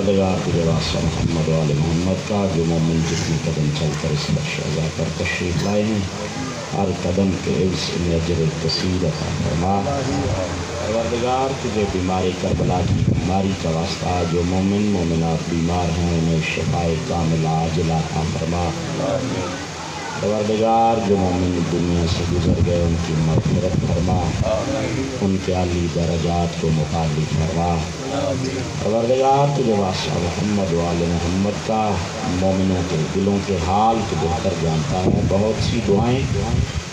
پروردگار تجھے واسطہ محمد و آل محمد کا، جو مومن جتنی قدم چل کر اس پر شہزا پر تشریف لائے ہیں، ہر قدم کے عوض انہیں اجر کثیر عطا فرما۔ پروردگار تجھے بیماری کربلا کی بیماری کا واسطہ، جو مومن مومنات بیمار ہیں انہیں شفائے کاملہ عاجلہ عطا فرما۔ پروردگار جو مومن دنیا سے گزر گئے ان کی مغفرت فرما، ان کے عالی درجات کو متعالی فرما۔ پروردگار تجھے واسطہ محمد و آل محمد کا، مومنوں کے دلوں کے حال کو بہتر جانتا ہے۔ بہت سی دعائیں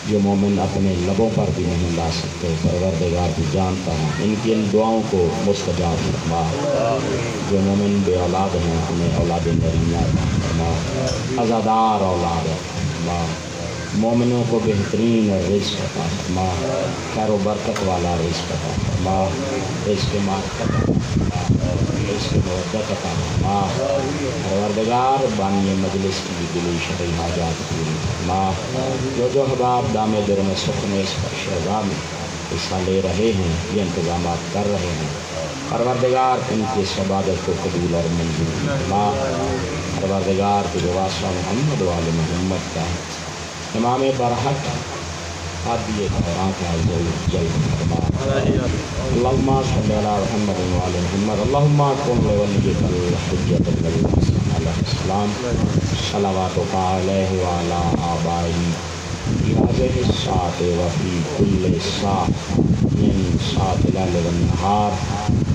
جو مومن اپنے لبوں پر بھی نہیں لا سکتے، پروردگار بھی جانتا ہے، ان کی ان دعاؤں کو مستجاب فرما۔ جو مومن بے اولاد ہیں انہیں اولاد نرینا عطا فرما، عزادار اولاد فرما۔ مومنوں کو بہترین رزق عطا فرما، خیر و برکت والا رزق عطا فرما، رزق معرفت عطا فرما، رزق مودت عطا فرما۔ پروردگار بانی مجلس کی دلی شرعی حاجات پوری فرما۔ جو احباب دامِ درم سخن اس پر شہزا میں حصہ لے رہے ہیں، یہ انتظامات کر رہے ہیں، پروردگار ان کی اس عبادت کو قبول اور منظور فرما۔ پروردگار تجھے واسطہ محمد و آل محمد کا، امام برحق ہادی قرآن کا جلد فرما۔ اللہم صلی علی محمد و آل محمد، اللہم کن لولیک الحجۃ بن الحسن علیہ السلام صلواتک علیہ وعلی آبائہ فی ہذہ الساعۃ وفی کل ساعۃ من ساعۃ اللیل والنہار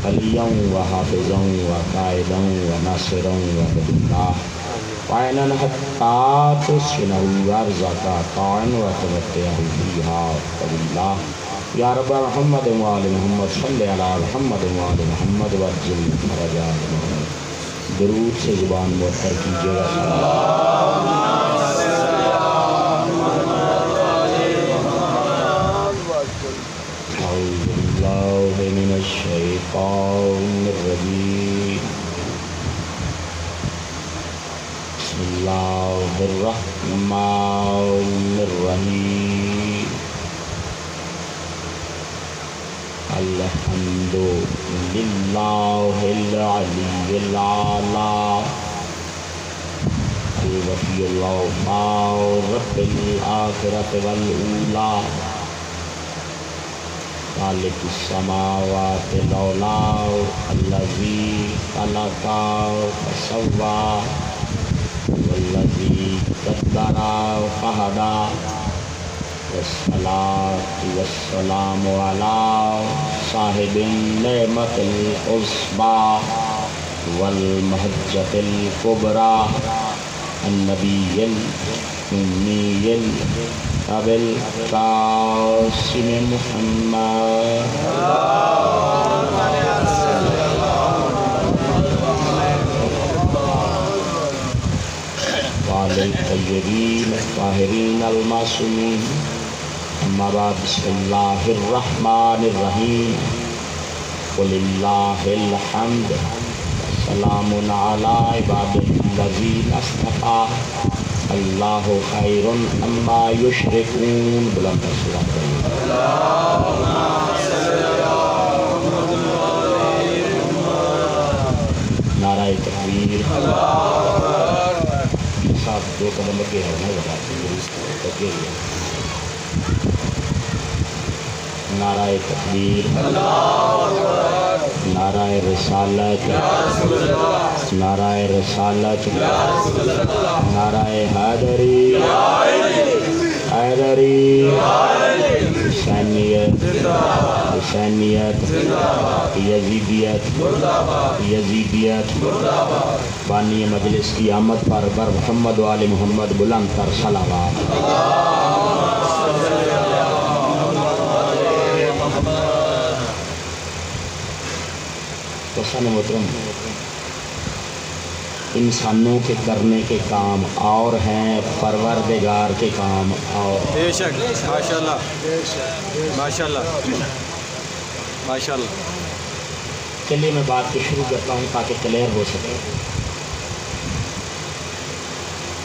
ولیٰ وحافظا وقائدا وناصرا ودلیلا وعینا حتی تسکنہ ارضک طوعا وتمتعہ فیہا طویلا۔ یا رب محمد و آل محمد صلی علی محمد و آل محمد وعجل فرجات محمد۔ درود سے زبان معطر کیجیے گا۔ اعوذ باللہ من الشیطان الرجیم، بسم اللہ الرحمن الرحیم۔ الحمد للہ العلی الاعلی الوفی الغفار رب الآخرۃ والاولی خالق السماوات العلی الذی خلق فسوی والذی قدر فہدی والصلاة والسلام علی صاحب النعمة العظمی والمحجة الکبریٰ النبی الأمی أبی القاسم محمد وعلى الطيبين الطاهرين المعصومين، أما بعد، بسم الله الرحمن الرحيم، ولله الحمد، سلام على عباده الذين اصطفى، اللہ خیر اما یشرکون۔ بلند صلوات نعرہ تکبیر۔ صاحب دو قدم لگے ہیں نا بتا، نعرہ تکبیر، نعرہ رسالت، نعرہ رسالت، نعرہ حیدری، حیدری، حسینیت، حسینیت، یزیدیت، یزیدیت۔ بانی مجلس کی آمد پر بر محمد و آل محمد بلند تر صلوات۔ حسن محترم، انسانوں کے کرنے کے کام اور ہیں، پروردگار کے کام اور۔ بے شک، ماشاءاللہ ماشاءاللہ ماشاءاللہ۔ چلیے میں بات کو شروع کرتا ہوں تاکہ کلیئر ہو سکے۔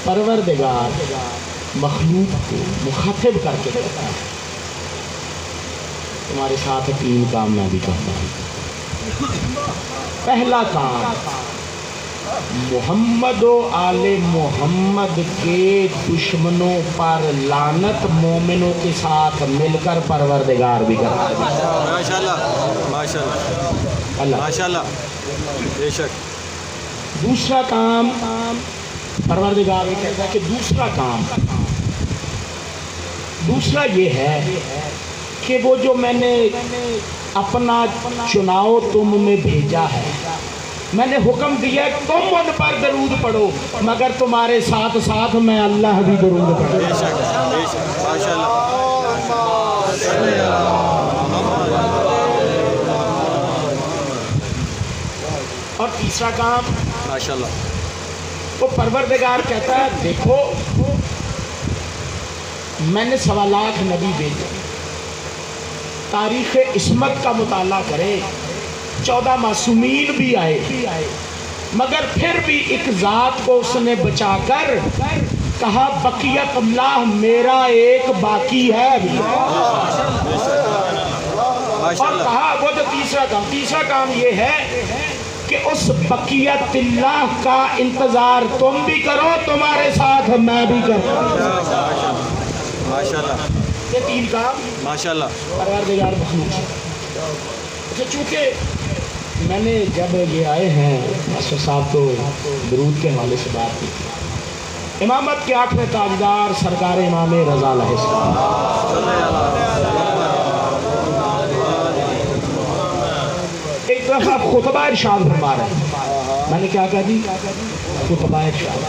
پروردگار مخلوق کو مخاطب کر کے کہتا ہے، تمہارے ساتھ تین کام میں بھی کرتا ہوں۔ پہلا کام محمد و آل محمد کے دشمنوں پر لعنت مومنوں کے ساتھ مل کر پروردگار بھی کرتا ہے۔ ماشاءاللہ ماشاءاللہ اللہ ماشاءاللہ بے شک۔ دوسرا کام پروردگار یہ کہتا ہے کہ دوسرا یہ ہے کہ وہ جو میں نے اپنا چناؤ تم میں بھیجا ہے، میں نے حکم دیا تم ان پر درود پڑھو، مگر تمہارے ساتھ ساتھ میں اللہ بھی درود پڑھوں۔ بے شک بے شک ماشاءاللہ۔ اور تیسرا کام ماشاءاللہ وہ پروردگار کہتا ہے دیکھو میں نے 1.25 لاکھ نبی بھیجے، تاریخ عصمت کا مطالعہ کرے، 14 معصومین بھی آئے، مگر پھر بھی ایک ذات کو اس نے بچا کر کہا بقیت اللہ، میرا ایک باقی ہے ابھی۔ اور کہا وہ جو تیسرا کام یہ ہے کہ اس بقیت اللہ کا انتظار تم بھی کرو، تمہارے ساتھ میں بھی کروں۔ ماشاءاللہ یہ 3 کام ماشاءاللہ پروردگار مخلوق ہے۔ اچھا چونکہ میں نے جب یہ آئے ہیں ماسٹر صاحب تو درود کے حوالے سے بات کی تھی، امامت کے 8ویں تاجدار سرکار امام رضا علیہ السلام ایک دفعہ خطبہ ارشاد فرما رہے ہیں، میں نے کیا کہا جی؟ خطبہ ارشاد۔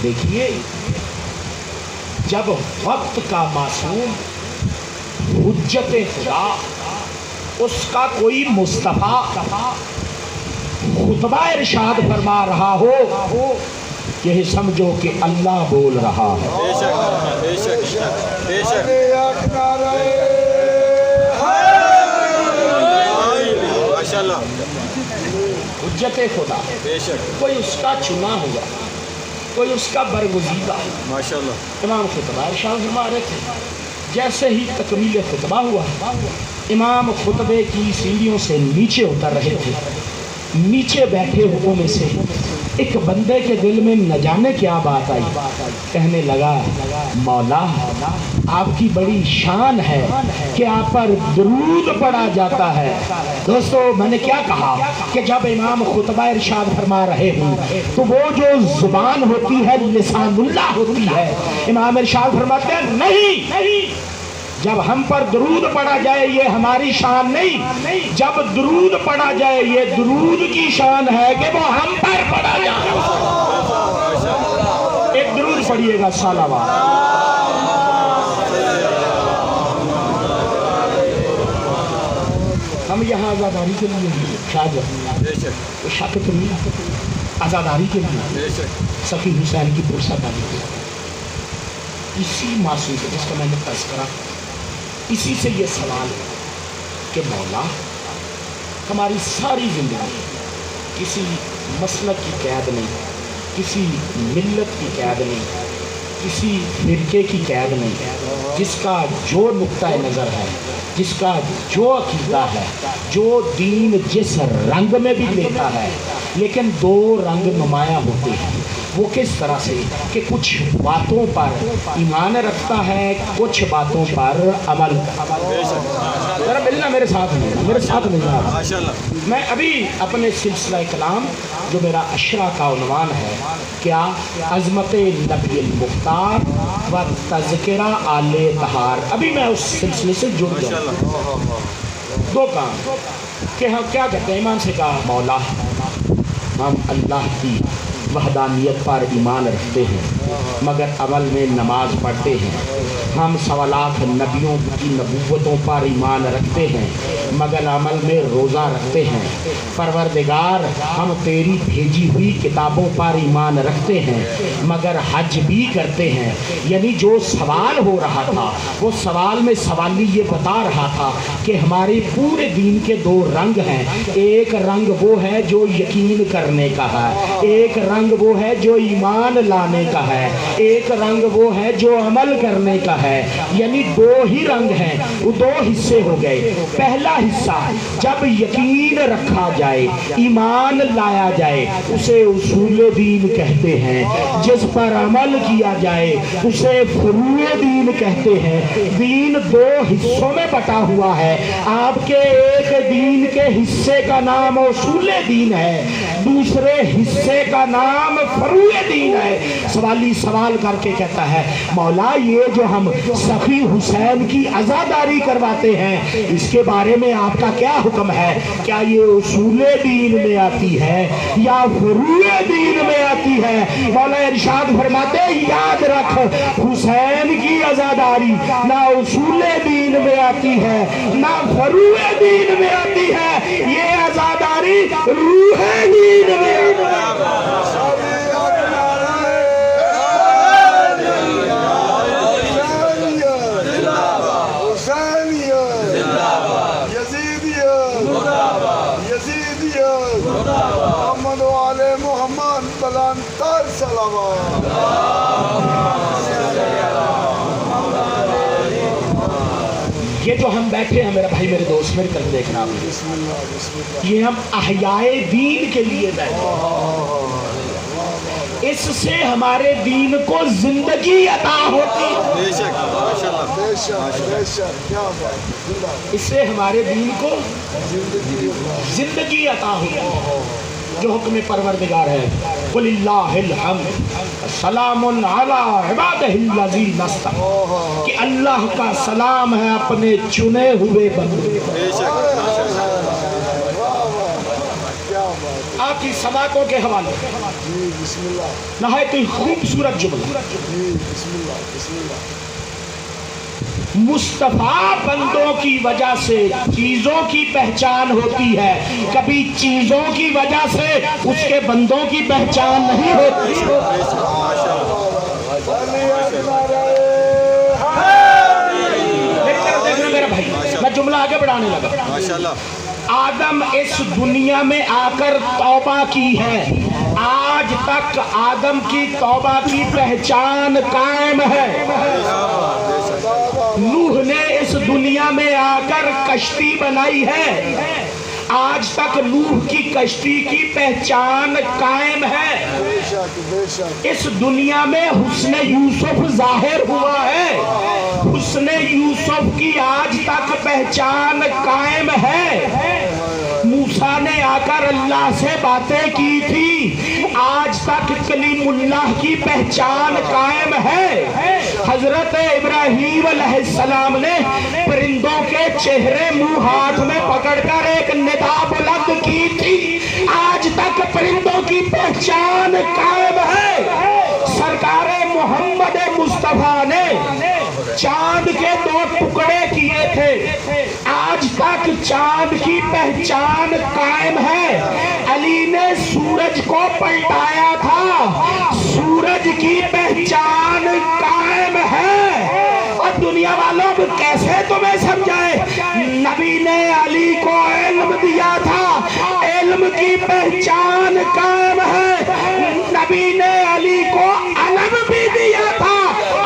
دیکھیے جب وقت کا معصوم حجت خدا اس کا کوئی مصطفیٰ خطبہ ارشاد فرما رہا ہو، یہ سمجھو کہ اللہ بول رہا ہے۔ بے شک بے شک بے شک۔ ماشاءاللہ حجت خدا بے شک کوئی اس کا چنا ہوا، کوئی اس کا برگزیدہ۔ ماشاءاللہ امام خطبہ ارشاد فرما رہے تھے، جیسے ہی تکمیل خطبہ ہوا امام خطبے کی سیڑھیوں سے نیچے اتر رہے تھے، نیچے بیٹھے ہوں میں سے ایک بندے کے دل میں نہ جانے کیا بات آئی، کہنے لگا مولا آپ کی بڑی شان ہے کہ آپ پر درود پڑھا جاتا ہے۔ دوستو میں نے کیا کہا کہ جب امام خطبہ ارشاد فرما رہے ہوں تو وہ جو زبان ہوتی ہے لسان اللہ ہوتی ہے، امام ارشاد فرماتے ہیں نہیں، جب ہم پر درود پڑھا جائے یہ ہماری شان نہیں، جب درود پڑھا جائے یہ درود کی شان ہے کہ وہ ہم پر پڑھا جائے۔ ایک درود پڑھیے گا صلوات۔ ہم یہاں آزاداری کے لیے شاید شک تو نہیں، آزاداری کے لیے سخی حسین کی پرسہ داری، اسی معصوم سے جس کا میں نے تذکرہ، اسی سے یہ سوال ہے کہ مولا ہماری ساری زندگی کسی مسلک کی قید نہیں، کسی ملت کی قید نہیں، کسی فرقے کی قید نہیں، جس کا جو نقطہ نظر ہے، جس کا جو عقیدہ ہے، جو دین جس رنگ میں بھی لیتا ہے، لیکن 2 رنگ نمایاں ہوتے ہیں۔ وہ کس طرح سے کہ کچھ باتوں پر ایمان رکھتا ہے، کچھ باتوں پر عمل۔ ذرا ملنا میرے ساتھ ملنا۔ میں ابھی اپنے سلسلہ کلام جو میرا اشرا کا عنوان ہے کیا، عظمت نبی المختار و تذکرہ آل طہار، ابھی میں اس سلسلے سے جڑ جاؤں۔ 2 کام کہ ہم کیا کہتے ہیں، امام سے کہا مولا ہم اللہ کی وحدانیت پر ایمان رکھتے ہیں مگر عمل میں نماز پڑھتے ہیں، ہم 1.25 لاکھ نبیوں کی نبوتوں پر ایمان رکھتے ہیں مگر عمل میں روزہ رکھتے ہیں، پروردگار ہم تیری بھیجی ہوئی کتابوں پر ایمان رکھتے ہیں مگر حج بھی کرتے ہیں۔ یعنی جو سوال ہو رہا تھا وہ سوال میں سوالی یہ بتا رہا تھا کہ ہمارے پورے دین کے 2 رنگ ہیں، ایک رنگ وہ ہے جو یقین کرنے کا ہے، ایک رنگ وہ ہے جو ایمان لانے کا ہے۔ ہے. ایک رنگ وہ ہے جو عمل کرنے کا ہے, یعنی دو ہی رنگ ہیں, وہ دو حصے ہو گئے. پہلا حصہ جب یقین رکھا جائے, ایمان لایا جائے, اسے اصول دین کہتے ہیں. جس پر عمل کیا جائے اسے فروع دین کہتے ہیں. دین دو حصوں میں بٹا ہوا ہے. آپ کے ایک دین کے حصے کا نام اصول دین ہے, دوسرے حصے کا نام فروع دین ہے. سوالی سوال کر کے کہتا ہے مولا یہ جو ہم سخی حسین کی عزاداری کرواتے ہیں اس کے بارے میں آپ کا کیا حکم ہے؟ کیا یہ اصول دین میں آتی ہے یا فروع دین میں آتی ہے؟ مولا ارشاد فرماتے یاد رکھ حسین کی عزاداری نہ اصول دین میں آتی ہے نہ فروع دین میں آتی ہے, یہ عزاداری روح دین میں آتی ہے. یہ جو ہم بیٹھے ہیں میرا بھائی میرے دوست میری طرف دیکھنا آپ, یہ ہم احیائے دین کے لیے بیٹھے ہیں. اس سے ہمارے دین کو زندگی عطا ہوتی ہے. اس سے ہمارے دین کو زندگی عطا ہوتی ہے. جو حکم پروردگار ہے قل اللہ الحمد سلام علی عبادہ الذین اصطفی, کہ اللہ کا سلام ہے اپنے چنے ہوئے بندے. آپ کی سماعتوں کے حوالے نہایت ہی خوبصورت جملہ. مصطفیٰ بندوں کی وجہ سے چیزوں کی پہچان ہوتی ہے, کبھی چیزوں کی وجہ سے اس کے بندوں کی پہچان نہیں ہوتی. دیکھنا میرا بھائی, میں جملہ آگے بڑھانے لگا. آدم اس دنیا میں آ کر توبہ کی ہے, آج تک آدم کی توبہ کی پہچان قائم ہے. نوح نے اس دنیا میں آ کر کشتی بنائی ہے, آج تک نوح کی کشتی کی پہچان قائم ہے. اس دنیا میں حسن یوسف ظاہر ہوا ہے, حسن یوسف کی آج تک پہچان قائم ہے. موسیٰ نے آ کر اللہ سے باتیں کی تھی, آج تک کلیم اللہ کی پہچان قائم ہے. حضرت ابراہیم علیہ السلام نے پرندوں کے چہرے منہ ہاتھ میں پکڑ کر ایک ندا بلند کی تھی, آج تک پرندوں کی پہچان قائم ہے. سرکار محمد مصطفیٰ نے چاند کے 2 ٹکڑے کیے تھے, آج تک چاند کی پہچان قائم ہے. علی نے سورج کو پلٹایا تھا, سورج کی پہچان قائم ہے. اور دنیا والوں کیسے تمہیں سمجھائے, نبی نے علی کو علم دیا تھا, علم کی پہچان قائم ہے. نبی نے علی کو علم بھی دیا تھا,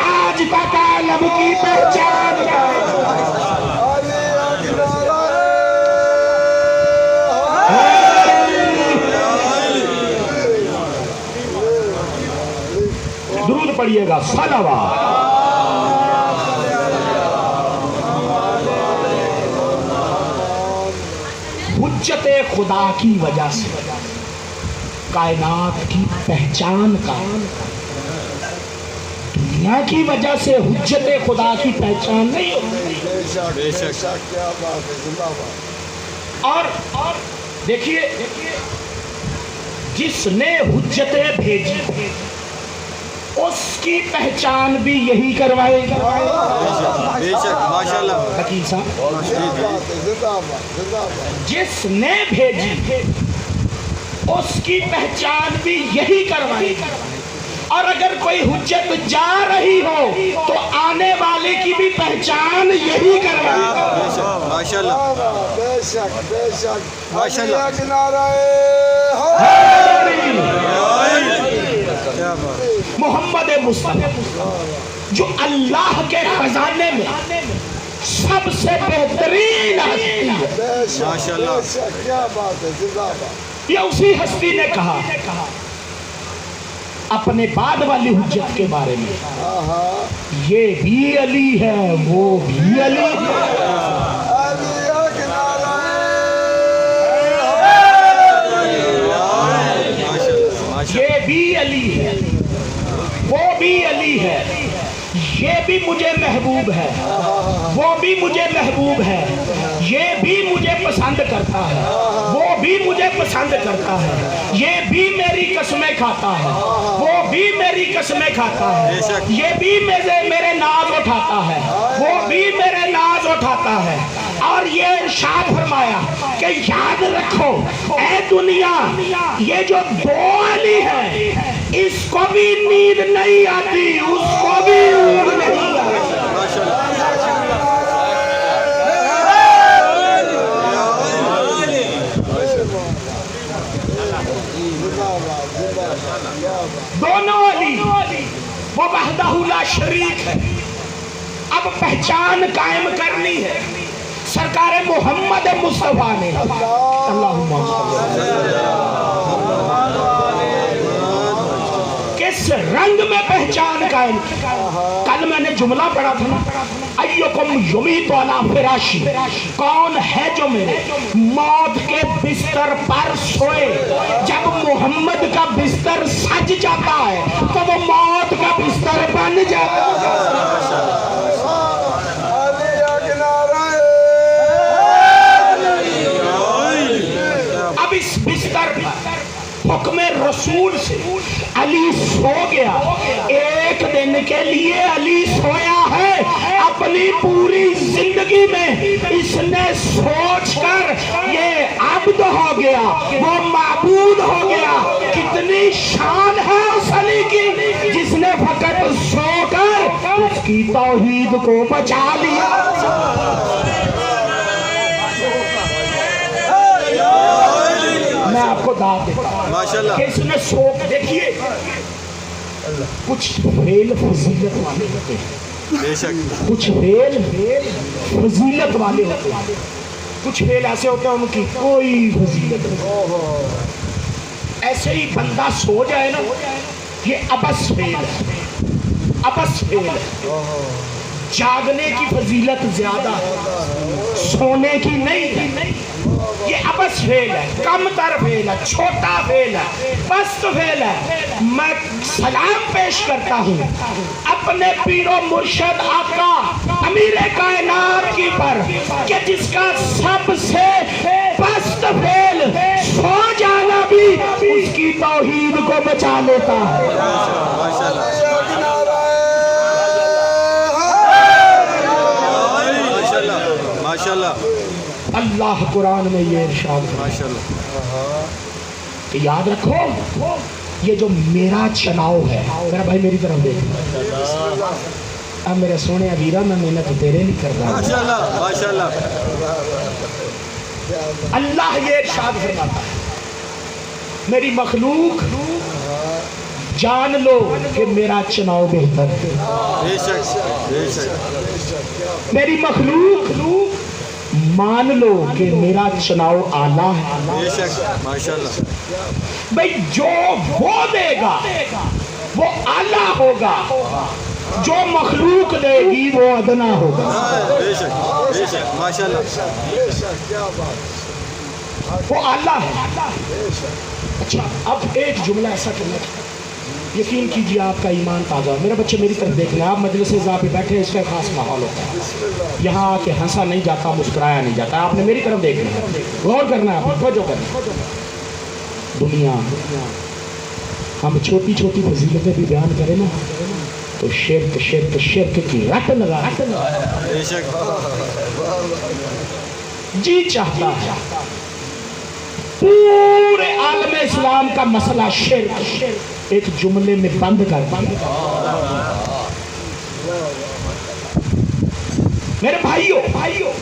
آج تک علم کی پہچان قائم ہے. درود پڑھیے گا صلوات. حجت خدا کی وجہ سے کائنات کی پہچان کا, دنیا کی وجہ سے حجت خدا کی پہچان نہیں ہوتی. اور دیکھیے جس نے حجتیں بھیجی اس کی پہچان بھی یہی کروائے گا. حکیم صاحب جس نے بھیجی اس کی پہچان بھی یہی کروائے گا. اور اگر کوئی حجت جا رہی ہو تو آنے والے کی بھی پہچان یہی کروائے گا. ماشاءاللہ بے شک بے شک ماشاءاللہ. محمد مصطفیٰ جو اللہ کے خزانے میں سب سے بہترین ہستی ہے. بے شک کیا بات ہے زندہ باد. یہ اسی ہستی نے کہا اپنے بعد والی حجت کے بارے میں یہ بھی علی ہے وہ بھی علی ہے. یہ بھی علی ہے وہ بھی علی ہے. یہ بھی مجھے محبوب ہے وہ بھی مجھے محبوب ہے. یہ بھی مجھے پسند کرتا ہے وہ بھی مجھے پسند کرتا ہے. یہ بھی میری قسمیں کھاتا ہے وہ بھی میری قسمیں کھاتا ہے. یہ بھی میرے ناز اٹھاتا ہے وہ بھی میرے ناز اٹھاتا ہے. اور یہ ارشاد فرمایا کہ یاد رکھو اے دنیا یہ جو دو علی ہے اس کو بھی نیند نہیں آتی اس کو بھی نیند نہیں آتی. دونوں علی وہ وحدہ لا شریک ہے. اب پہچان قائم کرنی ہے سرکار محمد مصطفیٰ نے. اللہم کس رنگ میں پہچان قائم. کل میں نے جملہ پڑھا تھا نا ایکم یمیت علی فراشی کون ہے جو میرے موت کے بستر پر سوئے. جب محمد کا بستر سج جاتا ہے تو وہ موت کا بستر بن جاتا ہے. اب اس بستر پر حکم رسول سے علی سو گیا. ایک دن کے لیے علی سویا ہے. اپنی پوری زندگی میں اس نے سوچ کر یہ عبد ہو گیا وہ معبود ہو گیا. کتنی شان ہے اس علی کی جس نے فقط سو کر اس کی توحید کو بچا لیا. میں آپ کو دعوت دیتا ہوں کہ اس نے سوک دیکھیے کچھ فیل فضیلت والے ہوتے ہیں کچھ فیل فضیلت والے ہوتے ہیں کچھ فیل ایسے ہوتے ہیں ان کی کوئی فضیلت نہیں. ایسے ہی بندہ سو جائے نا یہ ابس فیل ہے ابس فیل ہے. جاگنے کی فضیلت زیادہ ہے سونے کی نہیں. یہ ابس فیل ہے کم تر فیل ہے چھوٹا فیل ہے پست فیل ہے. میں سلام پیش کرتا ہوں اپنے پیر و مرشد آقا امیر کائنات کی پر کہ جس کا سب سے پست فیل سو جانا بھی اس کی توحید کو بچا لیتا ہے. اللہ قرآن میں یہ ارشاد کہ یاد رکھو یہ جو میرا چناؤ ہے میرا بھائی میری طرف دیکھ اب میرے سونے ابیرہ میں محنت تیرے نہیں کر رہا. اللہ یہ ارشاد فرماتا ہے میری مخلوق جان لو کہ میرا چناؤ بہتر ہے. میری مخلوق مان لو کہ میرا چناؤ اعلیٰ ہے. بھئی جو وہ دے گا وہ اعلیٰ ہوگا جو مخلوق دے گی وہ ادنا ہوگا. وہ اعلیٰ ہے. اچھا اب ایک جملہ ایسا کرنا یقین کیجئے آپ کا ایمان تازہ. میرے بچے میری طرف دیکھنا آپ مجلس اعزاء پہ بیٹھے ہیں اس کا خاص ماحول ہوتا ہے یہاں آ کے ہنسا نہیں جاتا مسکرایا نہیں جاتا. آپ نے میری طرف دیکھنا ہے غور کرنا ہے توجہ کرنا. دنیا ہم چھوٹی چھوٹی فضیلتیں بھی بیان کریں نا تو شرک شرک شرک کی رٹ لگا جی چاہتا ہے پورے عالم اسلام کا مسئلہ شرک ایک جملے میں بند کر میرے بھائیوں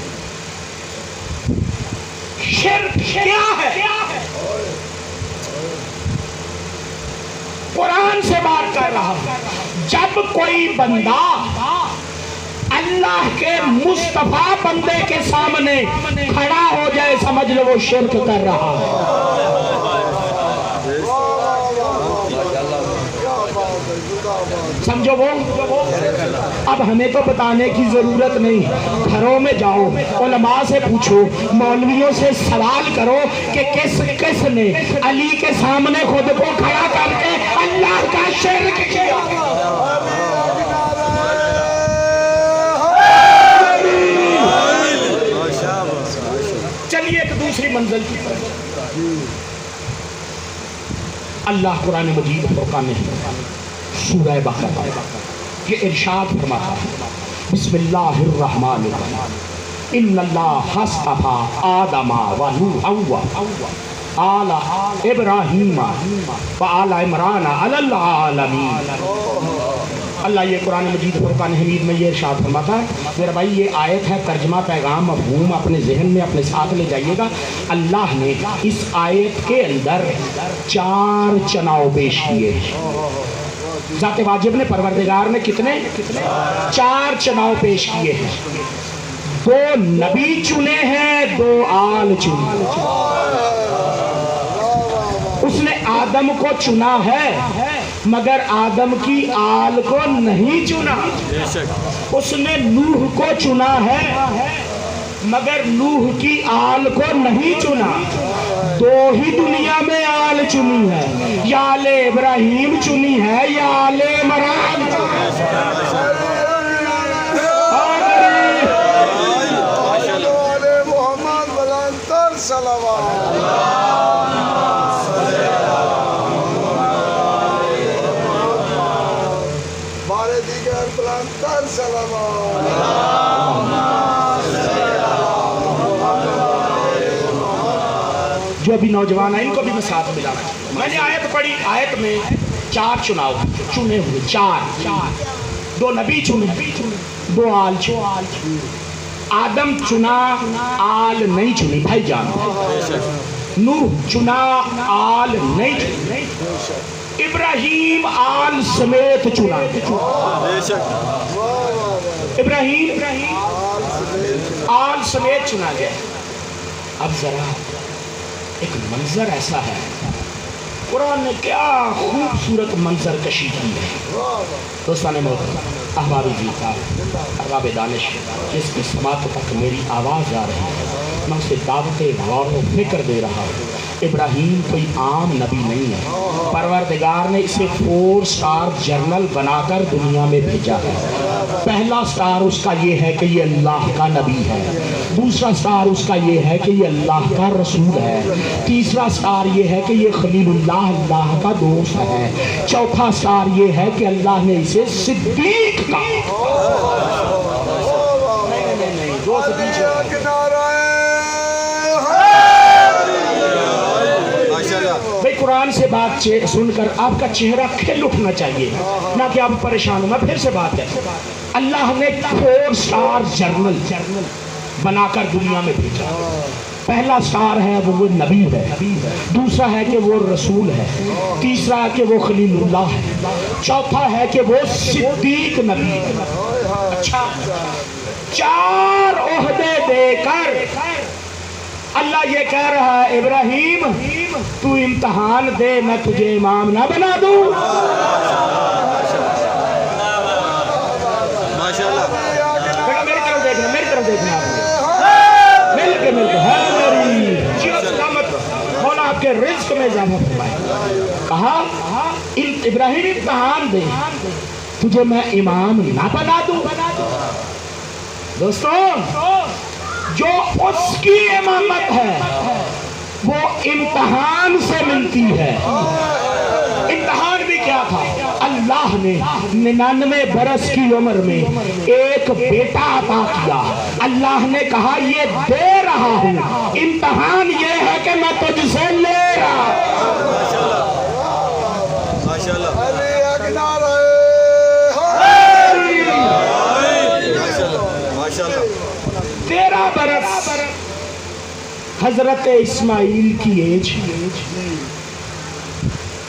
شرک کیا ہے قرآن سے بات کر رہا ہوں. جب کوئی بندہ اللہ کے مصطفیٰ بندے کے سامنے کھڑا ہو جائے سمجھ لو وہ شرک کر رہا ہے۔ سمجھو وہ اب ہمیں تو بتانے کی ضرورت نہیں، گھروں میں جاؤ علماء سے پوچھو، مولویوں سے سوال کرو کہ کس نے علی کے سامنے خود کو کھڑا کر کے اللہ کا شرک کیا۔ چلیے ایک دوسری منزل کی طرف، اللہ قرآن مجید فرقان سورہ بقرہ یہ ارشاد فرماتا ہے، بسم اللہ الرحمن الرحیم، ان اللہ اصطفیٰ آدم و نوحا و آل ابراہیم و آل عمران علی العالمین۔ اللہ یہ قرآن مجید فرقان حمید میں یہ ارشاد فرماتا ہے، میرا بھائی یہ آیت ہے، ترجمہ پیغام مفہوم اپنے ذہن میں اپنے ساتھ لے جائیے گا۔ اللہ نے اس آیت کے اندر 4 چناؤ پیش کیے، ذات واجب نے پروردگار نے کتنے 4 چناؤ پیش کیے ہیں، 2 نبی چنے ہیں، 2 آل چنے۔ اس نے آدم کو چنا ہے مگر آدم کی آل کو نہیں چنا، اس نے نوح کو چنا ہے مگر نوح کی آل کو نہیں چنا۔ 2 ہی دنیا میں آل چنی ہے، یا آل ابراہیم چنی ہے یا آل عمران۔ محمد بلندر صلوات بارے دیگر بلندر صلوات۔ جو ابھی نوجوان ہیں ان کو بھی میں ساتھ ملانا چاہتا ہوں۔ میں نے آیت پڑھی، آیت میں 4 چناؤ چنے ہوئے، 4 2 نبی چنے، 2 آل چنے۔ آدم چنا، آل نہیں چنی بھائی جان۔ نوح چنا، آل نہیں چنی۔ ابراہیم آل سمیت چنا، ابراہیم آل سمیت چنا گیا۔ اب ذرا ایک منظر ایسا ہے، قرآن نے کیا خوبصورت منظر کشی کی ہے۔ دوستان محترم، احباب جیتا، احباب دانش، جس کی سماعت تک میری آواز آ رہی ہے میں اسے دعوت غور و فکر دے رہا ہوں۔ ابراہیم کوئی عام نبی نہیں ہے، پروردگار نے اسے 4 سٹار جنرل بنا کر دنیا میں بھیجا ہے۔ پہلا سٹار اس کا یہ ہے کہ یہ اللہ کا نبی ہے، دوسرا سٹار اس کا یہ ہے کہ یہ اللہ کا رسول ہے، تیسرا سٹار یہ ہے کہ یہ خلیل اللہ کا دوست ہے، چوتھا سٹار یہ ہے کہ اللہ نے اسے صدیق کا بھئی قرآن سے بات سن کر آپ کا چہرہ کھل اٹھنا چاہیے، نہ کہ آپ پریشان ہو۔ میں پھر سے بات ہے، اللہ نے 4 سٹار جنرل بنا کر دنیا میں بھیجا۔ پہلا سٹار ہے وہ نبی ہے، دوسرا ہے کہ وہ رسول ہے، تیسرا ہے کہ وہ خلیل اللہ ہے، چوتھا ہے کہ وہ صدیق نبی ہے۔ اچھا، 4 عہدے دے کر اللہ یہ کہہ رہا ہے ابراہیم تو امتحان دے، میں تجھے امام نہ بنا دوں؟ بیٹا میری طرف دیکھنا، میری طرف دیکھنا، مل کے ہے میری جیو سلامت، مولا آپ کے رزق میں اضافہ فرمائے۔ کہا ابراہیم امتحان دے، تجھے میں امام نہ بنا دوں؟ دوستوں، جو اس کی امامت ہے وہ امتحان سے ملتی ہے۔ امتحان بھی کیا تھا؟ اللہ نے 99 برس کی عمر میں ایک بیٹا عطا کیا۔ اللہ نے کہا یہ دے رہا ہوں، امتحان یہ ہے کہ میں تجھ سے لے رہا ہوں۔ تیرہ برس حضرت اسماعیل کی ایج،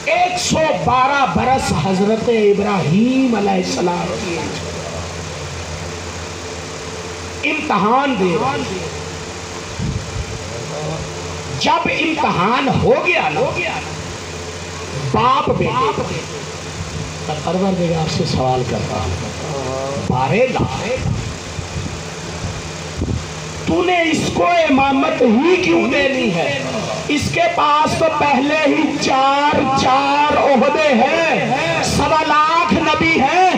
112 برس حضرت ابراہیم علیہ السلام امتحان دے رہے. جب امتحان ہو گیا باپ بیٹے پروردگار سے سوال کرتا بارے لا تو نے اس کو امامت ہی کیوں دینی ہے؟ اس کے پاس تو پہلے ہی چار عہدے ہیں، 1.25 لاکھ نبی ہیں،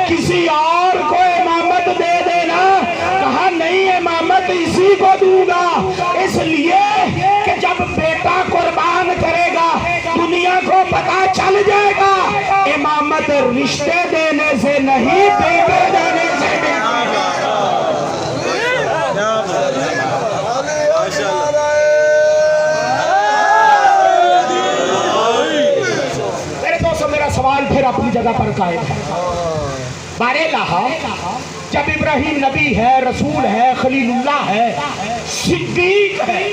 کسی اور کو امامت دے دینا. کہا نہیں، امامت اسی کو دوں گا، اس لیے کہ جب بیٹا قربان کرے گا دنیا کو پتا چل جائے گا امامت رشتے دینے سے نہیں، بیٹے دینے سے دیتی ہے. سوال پھر اپنی جگہ پر قائم ہے. بارے لہا جب ابراہیم نبی ہے، رسول ہے، خلیل اللہ ہے، صدیق ہے،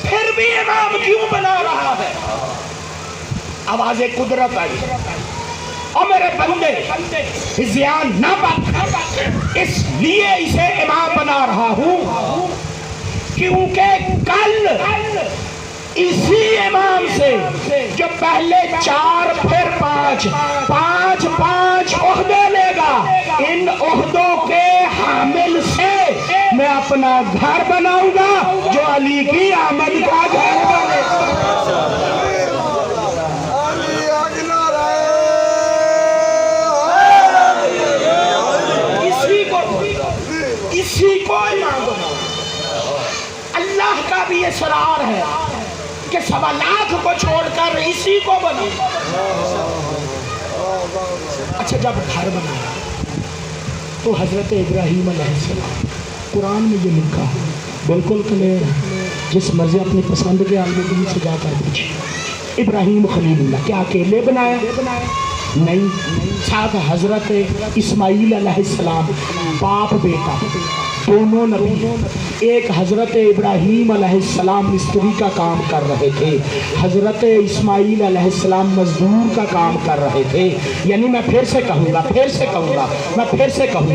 پھر بھی امام کیوں بنا رہا ہے؟ آواز قدرت آئی اور میرے بندے زیان نہ بات، اس لیے اسے امام بنا رہا ہوں کیونکہ کل اسی امام سے جو پہلے 4 پھر 5 عہدے لے گا، ان عہدوں کے حامل سے میں اپنا گھر بناؤں گا جو علی کی آمد کا گھر بنے. اسی کو امام بناؤں. اللہ کا بھی اصرار ہے کہ 1.25 لاکھ کو چھوڑ کر اسی کو بنا. اچھا جب گھر بنایا تو حضرت ابراہیم علیہ السلام، قرآن میں یہ لکھا ہے بالکل کلیئر ہے، جس مرضی اپنی پسند کے عالم سے جا کر پوچھے. ابراہیم خلیل اللہ کیا اکیلے بنایا؟ نہیں، ساتھ حضرت اسماعیل علیہ السلام، باپ بیٹا دونوں نبی. ایک حضرت ابراہیم علیہ السلام مستری کا کام کر رہے تھے، حضرت اسماعیل علیہ السلام مزدور کا کام کر رہے تھے. یعنی میں پھر سے کہوں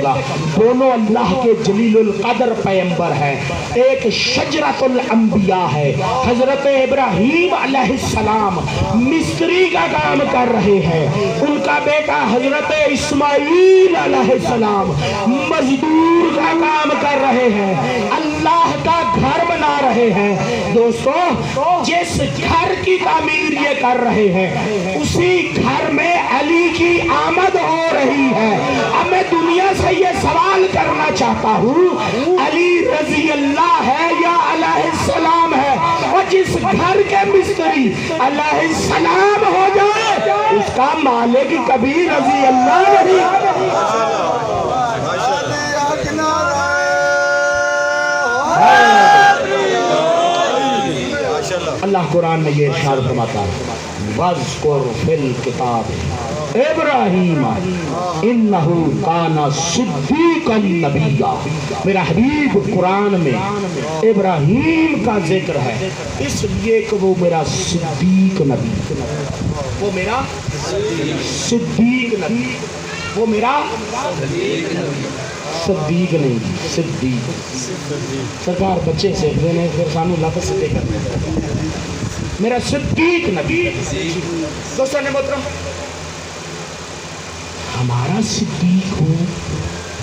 گا دونوں اللہ کے جلیل القدر پیمبر ہیں. ایک شجرۃ الانبیاء ہے، حضرت ابراہیم علیہ السلام مستری کا کام کر رہے ہیں، ان کا بیٹا حضرت اسماعیل علیہ السلام مزدور کا کام کر رہے ہیں، اللہ کا گھر بنا رہے ہیں. دوستو جس گھر کی تعمیر یہ کر رہے ہیں اسی گھر میں علی کی آمد ہو رہی ہے. اب میں دنیا سے یہ سوال کرنا چاہتا ہوں، علی رضی اللہ ہے یا علیہ السلام ہے؟ اور جس گھر کے مستری علیہ السلام ہو جائے اس کا مالک کبھی رضی اللہ نہیں. اللہ قرآن میں یہ ارشاد فرماتا ہے وَاذْكُرْ فِي الْكِتَابِ ابراہیم انہو کان صدیقا نبیا. میرا حبیب قرآن میں ابراہیم کا ذکر ہے اس لیے کہ وہ میرا صدیق نبی، وہ میرا صدیق نبی، وہ میرا صدیق نہیں، صدیق. سرکار بچے سے دینے پھر سانو لفظ سے کرنے میرا صدیق نبی. دوستان محترم ہمارا صدیق ہو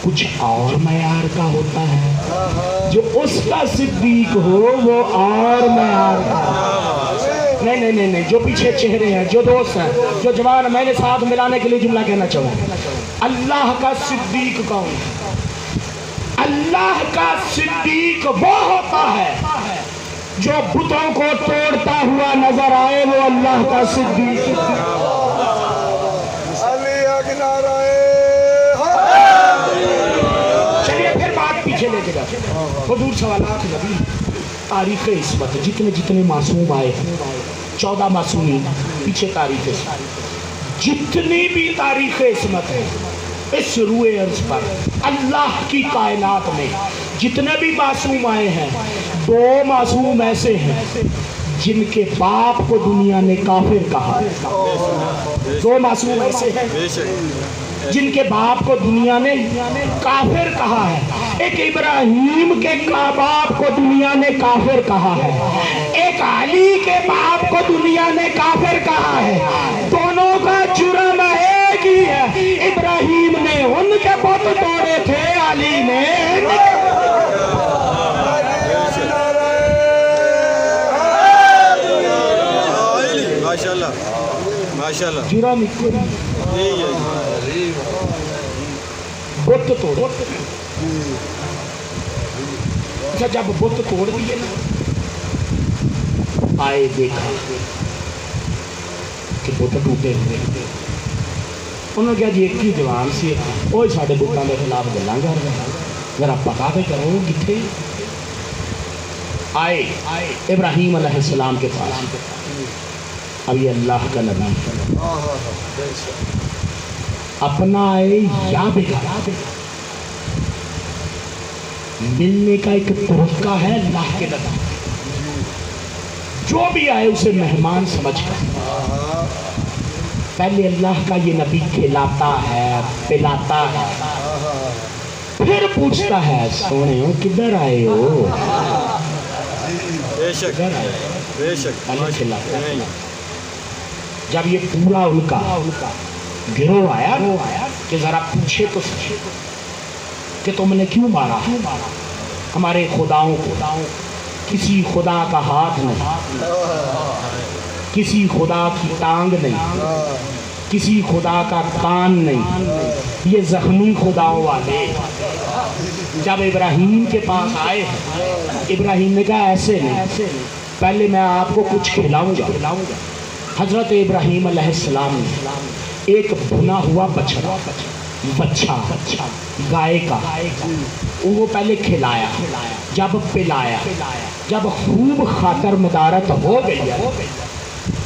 کچھ اور معیار کا ہوتا ہے، جو اس کا صدیق ہو وہ اور معیار کا. نہیں، جو پیچھے چہرے ہیں، جو دوست ہیں، جو جوان، میں نے ساتھ ملانے کے لیے جملہ کہنا چاہوں. اللہ کا صدیق کون؟ اللہ کا صدیق وہ ہوتا ہے جو بتوں کو توڑتا ہوا نظر آئے، وہ اللہ کا صدیق. چلیے پھر بات پیچھے لے کے جاتے ہیں. حضور سوالات نبی تاریخ عصمت جتنے معصوم آئے ہیں، 14 معصومین پیچھے تاریخ عصمت، جتنی بھی تاریخ عصمت ہے اس روئے ارض پر اللہ کی کائنات میں جتنے بھی معصوم آئے ہیں، 2 معصوم ایسے ہیں جن کے باپ کو دنیا نے کافر کہا. دو معصوم ایسے ہیں جن کے باپ کو دنیا نے کافر کہا ہے. ایک ابراہیم کے باپ کو دنیا نے کافر کہا ہے, ایک علی کے باپ کو دنیا نے کافر کہا ہے. دونوں کا جرم ایک ہی ہے, ابراہیم نے ان کے بت توڑے تھے, علی نے ماشاءاللہ جرم بت توڑ. اچھا جب بت توڑ دیے نا, آئے دیکھا کہ بت ٹوٹے ہوئے. انہوں نے کہا جی ایک ہی جوان سی, وہ سارے بتوں کے خلاف گلاں کر رہے ہیں, ذرا پتا تو کرو کتنے. آئے ابراہیم علیہ السلام کے پاس. اب یہ اللہ کا نبی اپنا آئے یا بگاڑ, ملنے کا ایک طریقہ ہے اللہ کے نبی. جو بھی آئے اسے مہمان سمجھ کر, پہلے اللہ کا یہ نبی کھلاتا ہے پلاتا ہے, پھر پوچھتا ہے سونے ہو کدھر آئے ہو. بے شک بے شک. جب یہ پورا ان کا گروہ آیا کہ ذرا پوچھے تو کہ تم نے کیوں مارا ہمارے خداؤں کو. کسی خدا کا ہاتھ نہیں, کسی خدا کی ٹانگ نہیں, کسی خدا کا کان نہیں, یہ زخمی خداؤں والے. جب ابراہیم کے پاس آئے, ابراہیم نے کہا ایسے نہیں, پہلے میں آپ کو کچھ کھلاؤں گا. حضرت ابراہیم علیہ السلام نے ایک بھنا ہوا بچہ گائے کا وہ پہلے کھلایا, جب پلایا, جب خوب خاطر مدارت ہو گئی,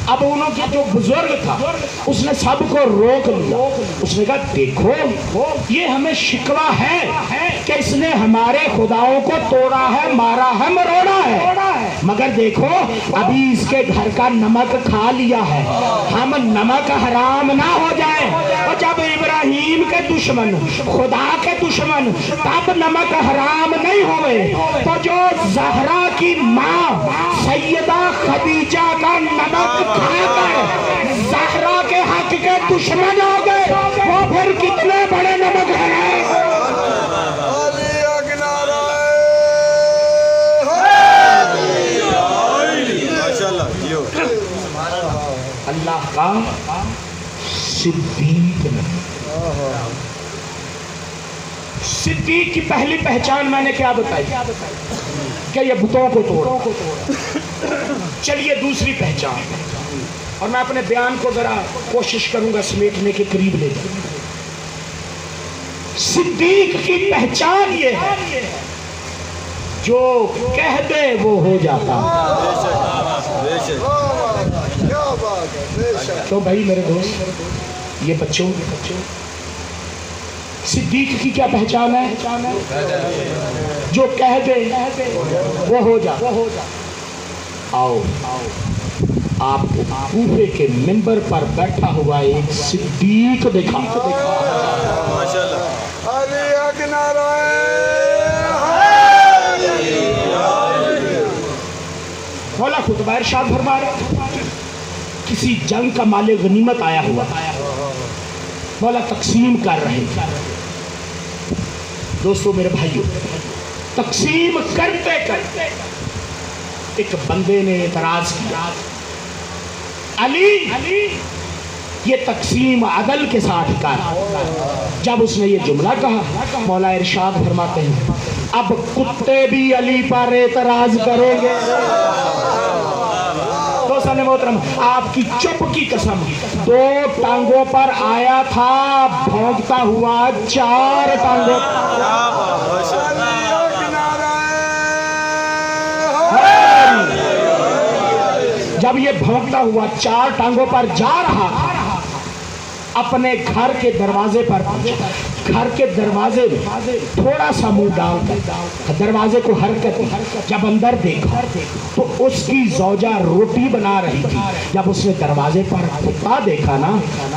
اب انہوں کے جو بزرگ تھا اس نے سب کو روک لیا. اس نے کہا دیکھو یہ ہمیں شکوہ ہے کہ اس نے ہمارے خداؤں کو توڑا ہے, مارا ہے, مروڑا ہے, مگر دیکھو ابھی اس کے گھر کا نمک کھا لیا ہے, ہم نمک حرام نہ ہو جائے. اور جب ابراہیم کے دشمن خدا کے دشمن تب نمک حرام نہیں ہوئے, تو جو زہرا کی ماں سیدہ خدیجہ کا نمک کھا کر زہرا کے حق کے دشمن ہو گئے, وہ پھر کتنے بڑے نمک ہیں. اللہ کا صدیق نبی. صدیق کی پہلی پہچان میں نے کیا بتائی کہ یہ بتوں کو توڑ. چلیے دوسری پہچان, اور میں اپنے بیان کو ذرا کوشش کروں گا سمیٹنے کے قریب لے جاؤں. صدیق کی پہچان یہ ہے جو کہہ دے وہ ہو جاتا. تو بھائی میرے دوست, یہ بچوں صدیق کی کیا پہچان ہے؟ جو کہہ دے وہ ہو جاتا. آؤ آپ کو کوفے کے منبر پر بیٹھا ہوا ایک صدیق دیکھا. مولا خطبہ ارشاد فرما رہے, کسی جنگ کا مال غنیمت آیا ہوا, مولا تقسیم کر رہے. دوستو میرے بھائیو, تقسیم کرتے کرتے ایک بندے نے اعتراض کیا, علی یہ تقسیم عدل کے ساتھ کر. جب اس نے یہ جملہ کہا, مولا ارشاد فرماتے ہیں اب کتے بھی علی پر اعتراض کریں گے. دوستان محترم, آپ کی چپ کی قسم, 2 ٹانگوں پر آیا تھا, بھونکتا ہوا 4 ٹانگوں. جب یہ بھونکتا ہوا 4 ٹانگوں پر جا رہا تھا, اپنے گھر کے دروازے پر پہنچا. گھر کے دروازے میں تھوڑا سا منہ ڈال کر دروازے کو حرکت جب اندر دیکھا تو اس کی زوجہ روٹی بنا رہی تھی. جب اس نے دروازے پر کتا دیکھا نا,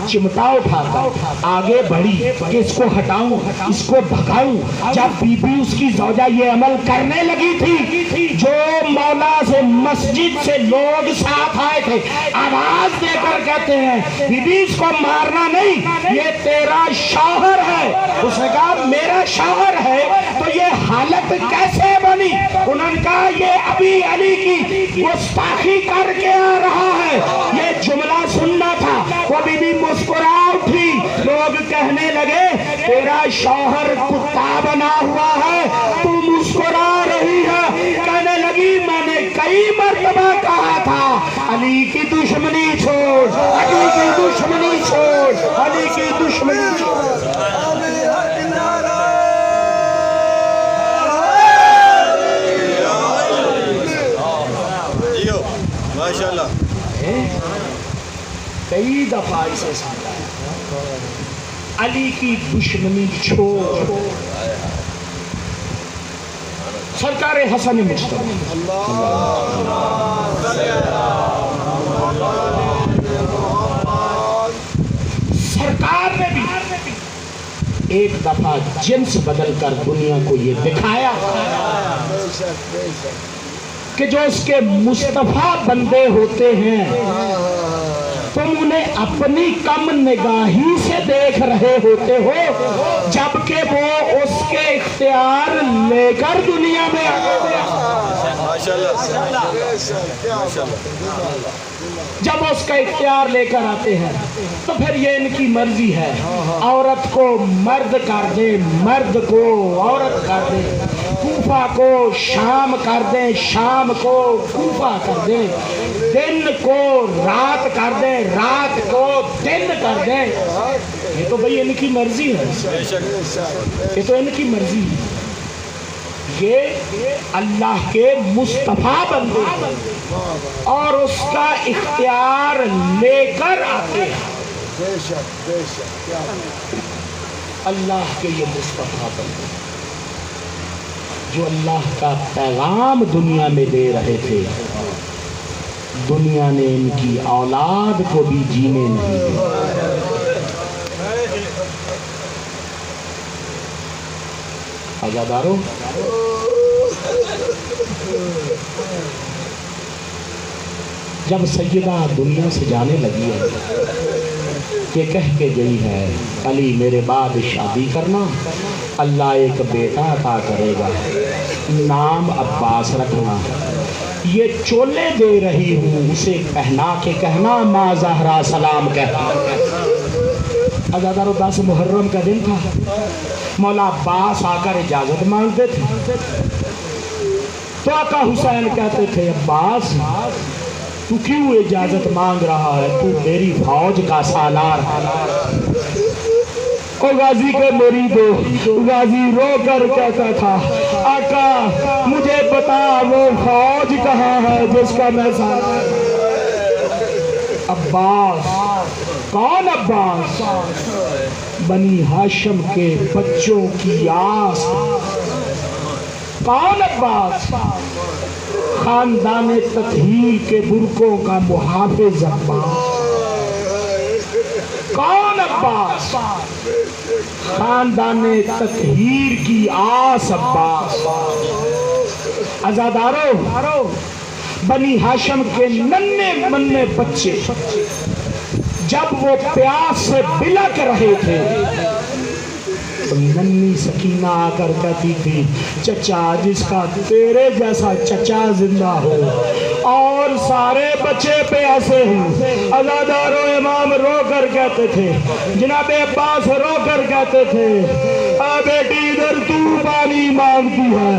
چمٹا اٹھا کر آگے بڑھی کہ اس کو ہٹاؤں, اس کو بھگاؤں. جب بی بی اس کی زوجہ یہ عمل کرنے لگی تھی, جو مولا سے مسجد سے لوگ ساتھ آئے تھے آواز دے کر کہتے ہیں بی بی اس کو مارنا نہیں, یہ تیرا شوہر ہے. اس نے کہا میرا شوہر ہے تو یہ حالت کیسے بنی؟ انہوں نے کہا یہ ابھی علی کی گستاخی کر کے آ رہا ہے. یہ جملہ سننا تھا. وہ بی بی مسکرا اٹھی. لوگ کہنے لگے تیرا شوہر کتا بنا ہوا ہے, تو مسکرا رہی ہے. کہنے لگی میں نے کئی مرتبہ کہا تھا علی کی دشمنی چھوڑ, علی کی دشمنی چھوڑ, علی کی دشمنی چھوڑ. کئی دفعہ اسے سمجھایا علی کی دشمنی چھوڑ. سرکار حسن مجتبی سرکار نے بھی ایک دفعہ جنس بدل کر دنیا کو یہ دکھایا کہ جو اس کے مصطفیٰ بندے ہوتے ہیں تم انہیں اپنی کم نگاہی سے دیکھ رہے ہوتے ہو, جبکہ وہ اس کے اختیار لے کر دنیا میں آتے جب اس کا اختیار لے کر آتے ہیں تو پھر یہ ان کی مرضی ہے, عورت کو مرد کر دیں, مرد کو عورت کر دیں, کوفہ کو شام کر دیں, شام کو کوفہ کر دیں, دن کو رات کر دیں, رات کو دن کر دیں. یہ تو بھئی ان کی مرضی ہے, یہ تو ان کی مرضی ہے. یہ اللہ کے مصطفیٰ بندے اور اس کا اختیار لے کر آتے ہیں. اللہ کے یہ مصطفیٰ بندے جو اللہ کا پیغام دنیا میں دے رہے تھے, دنیا نے ان کی اولاد کو بھی جینے نہیں دیا. آزاداروں, جب سیدہ دنیا سے جانے لگی ہے یہ کہہ کے گئی ہے علی میرے بعد شادی کرنا, اللہ ایک بیٹا عطا کرے گا, نام عباس رکھنا. یہ چولے دے رہی ہوں اسے پہنا کے کہنا ماں زہرا سلام کہتا. عزادارو 10 محرم کا دن تھا, مولا عباس آ کر اجازت مانگتے تھے تو آقا حسین کہتے تھے عباس تو کیوں اجازت مانگ رہا ہے, تو میری فوج کا سالار. او غازی کے مرید ہو, غازی رو کر کہتا تھا آقا مجھے بتا وہ فوج کہاں ہے جس کا میں سالار. عباس, کون عباس؟ بنی ہاشم کے بچوں کی آس. کون عباس؟ خاندان تطہیر کے برقوں کا محافظ عباس. کون عباس؟ خاندان تطہیر کی آس عباس. عزادارو, بنی ہاشم کے ننھے منھے بچے جب وہ پیاس سے بلک رہے تھے تو ننھی سکینہ آ کر کہتی تھی چچا جس کا تیرے جیسا چچا زندہ ہو اور سارے بچے پیاسے ہوں. عزادارو امام رو کر کہتے تھے, جناب عباس رو کر کہتے تھے اے بیٹی ادھر تو پانی مانگتی ہے,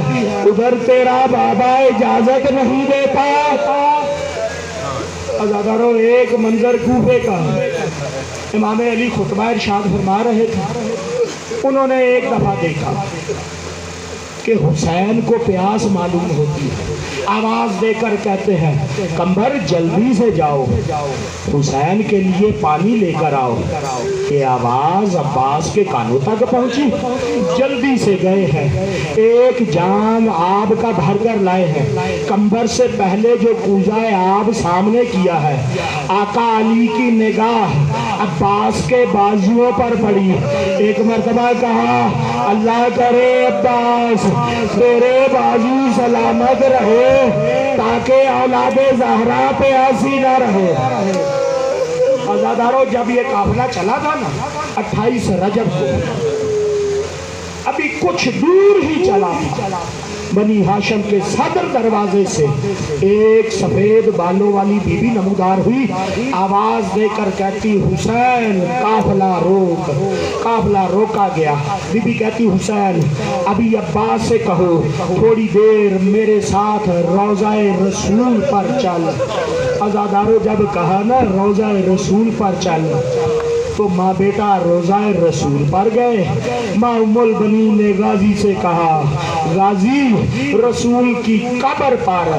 ادھر تیرا بابا اجازت نہیں دیتا. عزادارو ایک منظر کوفے کا, امام علی خطبہ ارشاد فرما رہے تھے. انہوں نے ایک دفعہ دیکھا کہ حسین کو پیاس معلوم ہوتی ہے، آواز دے کر کہتے ہیں قمر جلدی سے جاؤ حسین کے لیے پانی لے کر آؤ، کہ آواز عباس کے کانوں تک پہنچی۔ جلدی سے گئے ہیں، ایک جام آب کا بھر کر لائے ہیں، قمر سے پہلے جو کوزہ آب سامنے کیا ہے، آقا علی کی نگاہ عباس کے بازوؤں پر پڑی، ایک مرتبہ کہا اللہ کرے عباس تیرے بازو سلامت رہے تاکہ اولاد زہرا پہ ایسی نہ رہے۔ عزادارو جب یہ قافلہ چلا تھا نا 28 رجب کو، ابھی کچھ دور ہی چلا تھا، بنی ہاشم کے صدر دروازے سے ایک سفید بالوں والی بی بی نمودار ہوئی، آواز دے کر کہتی حسین قافلہ روک۔ قافلہ روکا گیا، بی بی کہتی حسین ابھی عباس سے کہو تھوڑی دیر میرے ساتھ روضہ رسول پر چل۔ عزادارو جب کہا نا روضہ رسول پر چل تو ماں بیٹا روضہ رسول پر گئے۔ ماں ام البنین نے غازی سے کہا غازی رسول کی قبر پر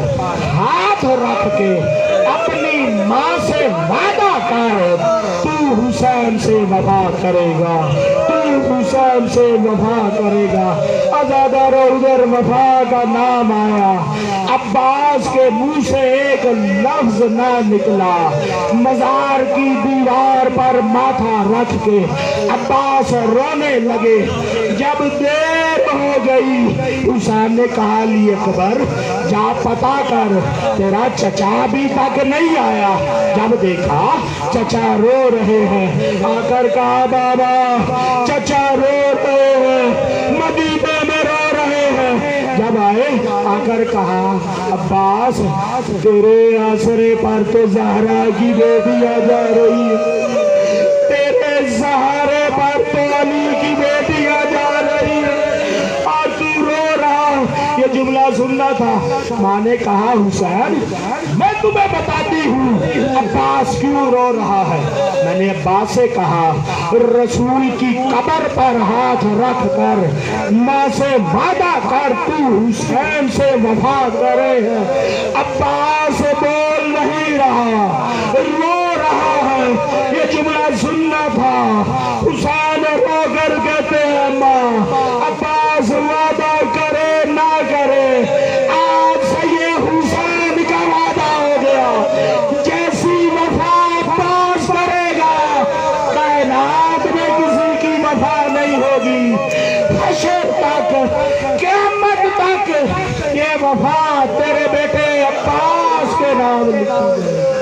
ہاتھ رکھ کے اپنی ماں سے وعدہ کر تو حسین سے وفا کرے گا، تو حسین سے وفا کرے گا۔ عزادارو ادھر وفا کا نام آیا، عباس کے منہ سے ایک لفظ نہ نکلا، مزار کی دیوار پر ماتھا رکھ کے عباس رونے لگے۔ جب دیر ہو گئی حسین نے کہا علی اکبر جا پتا کر تیرا چچا بھی تک نہیں آیا۔ جب دیکھا چچا رو رہے ہیں، آ کر کہا بابا چچا رو رہے ہیں، مدینے میں رو رہے ہیں۔ جب آئے آ کر کہا عباس تیرے آسرے پر تو زہرا کی بیٹی آ جا رہی ہے، تیرے سہارے پر تو علی کی بیٹی آ جا رہی ہے اور تو رو رہا۔ یہ جملہ سننا تھا۔ ماں نے کہا حسین میں تمہیں بتاتی ہوں عباس کیوں رو رہا ہے۔ میں نے عباس سے کہا رسول کی قبر پر ہاتھ رکھ کر ماں سے وعدہ کر تو حسین سے وفا کرے ہے۔ عباس بول نہیں رہا، رو رہا ہے۔ یہ جملہ سننا تھا۔ حسین رو کر کہتے ہیں ماں عباس وعدہ کرے نہ کرے آج سے یہ حسین کا وعدہ ہو گیا، جیسی وفا عباس کرے گا کائنات میں کسی کی وفا نہیں ہوگی، حشر تک قیامت تک یہ وفا تیرے بیٹے عباس کے نام لکھی ہے۔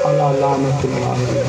اللہ لعنت اللہ علیہ۔